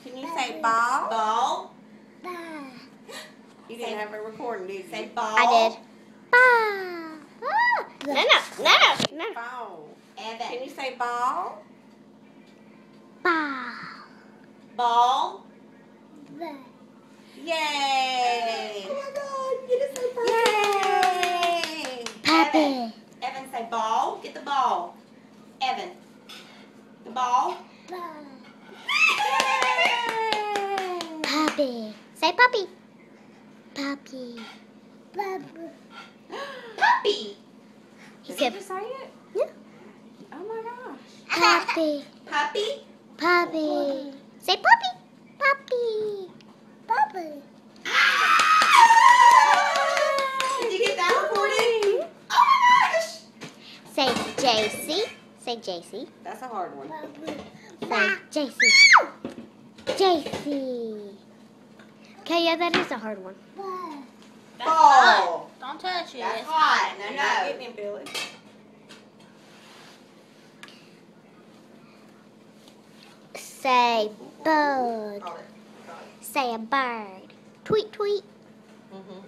Can you say ball? Ball. You didn't have a recording, did you? Say ball. I did. Ball. No. Ball. Evan. Can you say ball? Ball. Ball. Yay! Oh my God, you get to say Yay! Puppy. Evan, say ball. Get the ball. Evan. The ball. Puppy. Say puppy. Puppy. Puppy. He Did said you say it? Yeah. Oh my gosh. puppy. Puppy. Puppy. Say puppy. Puppy. Puppy. Did you get that recording? Oh my gosh. Say JC. Say JC. That's a hard one. Say JC. JC. Okay, yeah, that is a hard one. Ball. Don't touch it. That's It's hot. You're No, not no. getting him, Billy. Say bug. Call it. Say a bird. Tweet, tweet. Mm-hmm.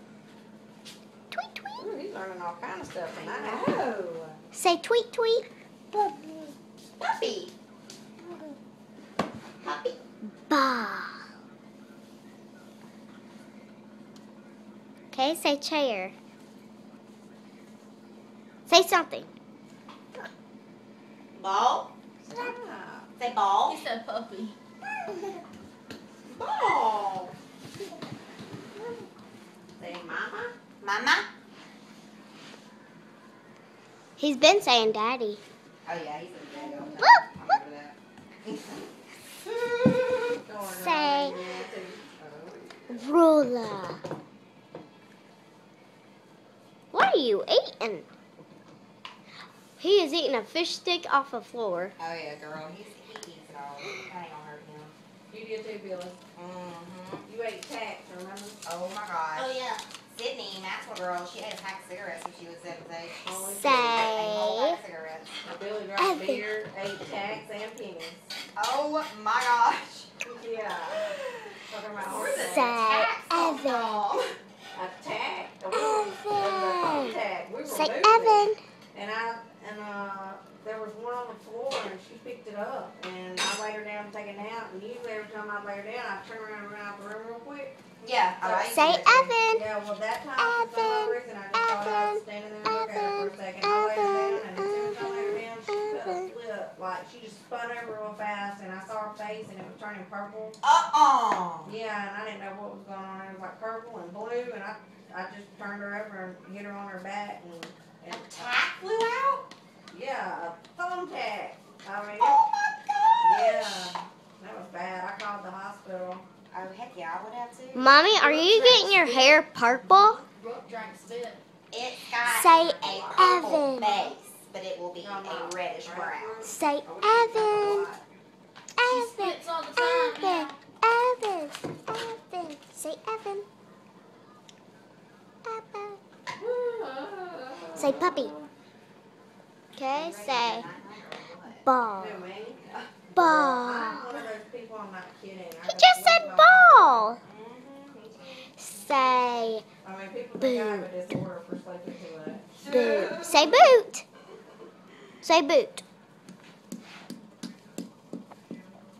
Tweet, tweet. Ooh, he's learning all kind of stuff tonight. Oh. Say tweet, tweet. Puppy. Puppy. Ball. Okay, say chair. Say something. Ball. Stop. Say ball. He said puppy. Ball. Say mama. Mama. He's been saying daddy. Oh yeah, he's a daddy all the time. Whoop, I remember that. Say Oh. ruler. What are you eating? He is eating a fish stick off the floor. Oh yeah, girl. He eats it all. That ain't gonna hurt him. You did too, Billy. Mm-hmm. You ate tacks, remember? Oh my gosh. Oh yeah. Sydney, Maxwell girl, she ate a pack of cigarettes when she was 7 days. Only Say A whole pack of cigarettes. Billy drank beer, ate tacks, and pennies. Oh my gosh. Yeah. Talking about Where's the Say tax on Evan. y'all? a tack. Evan. Tag. We were Say moving. Evan. And there was one on the floor, and she picked it up, and I laid her down to take a nap, and usually every time I lay her down, I turn around and run out the room real quick. Yeah. I used to Say do it too. Evan. Yeah, well, that time, for some reason, I just thought I was standing there and looked at her for a second. I laid her down, and as soon as I laid her down, she flipped. Like, she just spun over real fast, and I saw her face, and it was turning purple. Yeah, and I didn't know what was going on. It was like purple and blue, and I just turned her over and hit her on her back, and Tack flew out? yeah, a thumbtack. I mean, Oh my gosh. yeah, that was bad. I called the hospital. Oh heck yeah, I would have too. Mommy, are you getting your hair purple? Brooke drank spit. It's got Say a purple Evan. base, but it will be a reddish brown. Say I wish you Evan. could She Evan. spits all the time. Evan. now. Evan. Say Evan. Evan. Say puppy. Okay, say ball. Who, me? Ball. I'm one of those people, I'm not kidding. He just said ball. Say I mean, people think I have a disorder for sleeping too much. boot. Say boot. Say boot.